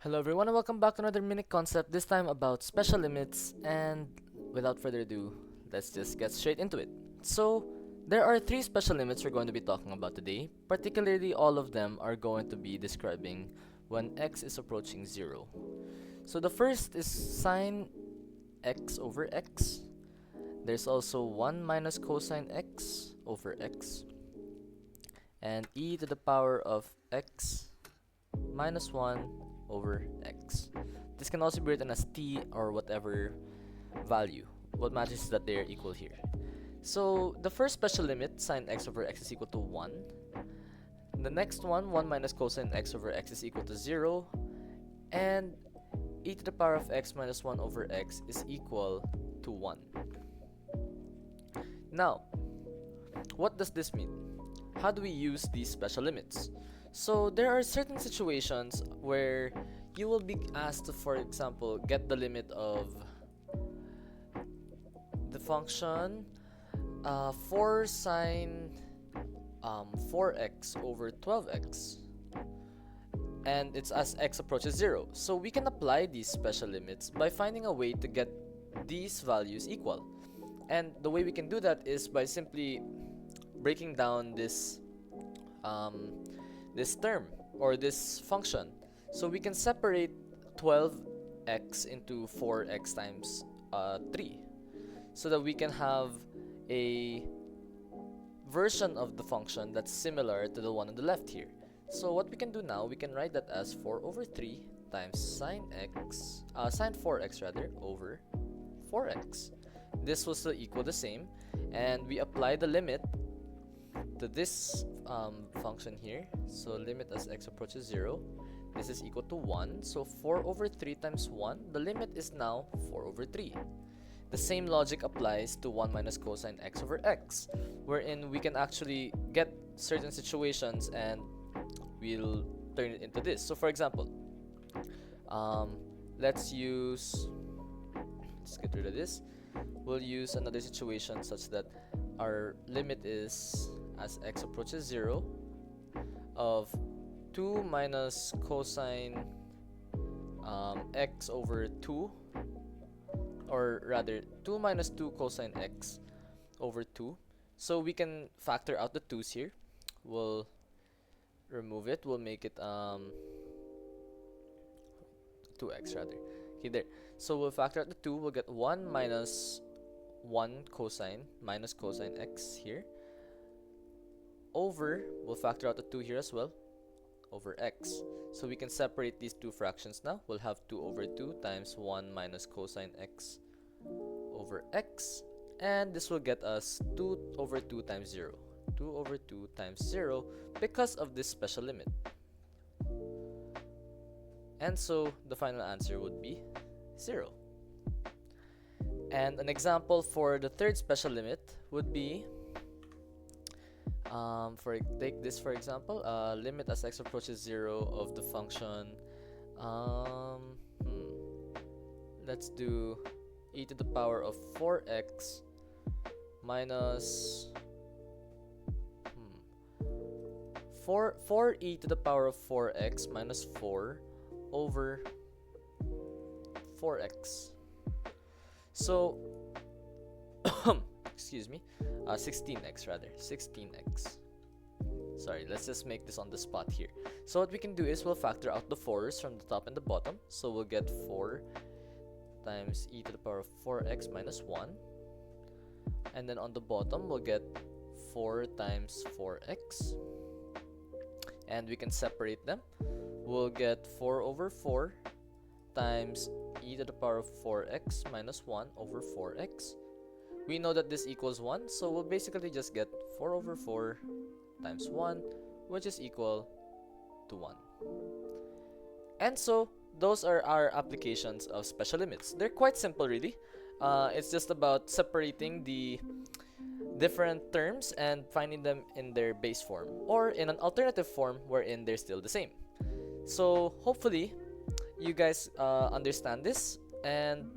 Hello everyone and welcome back to another mini concept, this time about special limits, and without further ado, let's just get straight into it. So, there are three special limits we're going to be talking about today. Particularly, all of them are going to be describing when x is approaching 0. So the first is sine x over x. There's also 1 minus cosine x over x, and e to the power of x minus 1 over x. This can also be written as t or whatever value. What matters is that they are equal here. So the first special limit, sine x over x is equal to 1. The next one, 1 minus cosine x over x is equal to 0. And e to the power of x minus 1 over x is equal to 1. Now, what does this mean? How do we use these special limits? So there are certain situations where you will be asked to, for example, get the limit of the function 4 sine 4x over 12x, and it's as x approaches 0. So we can apply these special limits by finding a way to get these values equal. And the way we can do that is by simply breaking down this this term or this function. So we can separate 12x into 4x times 3, so that we can have a version of the function that's similar to the one on the left here. So what we can do now, we can write that as 4 over 3 times sine 4x rather, over 4x. This will still equal the same, and we apply the limit to this function here. So limit as x approaches 0, this is equal to 1. So 4 over 3 times 1, the limit is now 4 over 3. The same logic applies to 1 minus cosine x over x, wherein we can actually get certain situations and we'll turn it into this. So for example, let's get rid of this. We'll use another situation such that our limit is, as x approaches 0, of 2 minus cosine x over 2, or rather 2 minus 2 cosine x over 2. So we can factor out the 2's here. We'll remove it. We'll make it 2x rather. Okay, there. So we'll factor out the 2. We'll get 1 minus 1 cosine minus cosine x here, over, we'll factor out the 2 here as well, over x. So we can separate these two fractions now. We'll have 2 over 2 times 1 minus cosine x over x, and this will get us 2 over 2 times 0. 2 over 2 times 0 because of this special limit. And so the final answer would be 0. And an example for the third special limit would be, take this for example, limit as x approaches 0 of the function, let's do e to the power of 4x minus 4e to the power of 4x minus 4 over 4x. So excuse me, 16x rather, 16x. Sorry, let's just make this on the spot here. So what we can do is we'll factor out the 4's from the top and the bottom. So we'll get 4 times e to the power of 4x minus 1. And then on the bottom we'll get 4 times 4x. And we can separate them. We'll get 4 over 4 times e to the power of 4x minus 1 over 4x. We know that this equals 1, so we'll basically just get 4 over 4 times 1, which is equal to 1. And so those are our applications of special limits. They're quite simple really. It's just about separating the different terms and finding them in their base form, or in an alternative form wherein they're still the same. So hopefully you guys understand this, and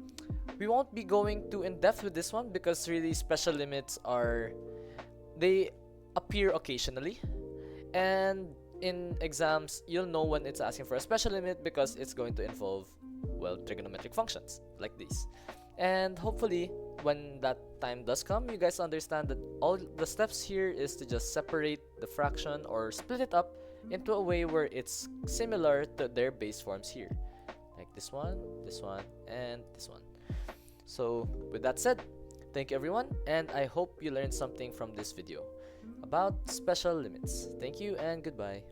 we won't be going too in depth with this one because really special limits they appear occasionally, and in exams, you'll know when it's asking for a special limit because it's going to involve, well, trigonometric functions like these. And hopefully, when that time does come, you guys understand that all the steps here is to just separate the fraction or split it up into a way where it's similar to their base forms here. Like this one, and this one. So, with that said, thank you everyone, and I hope you learned something from this video about special limits. Thank you and goodbye.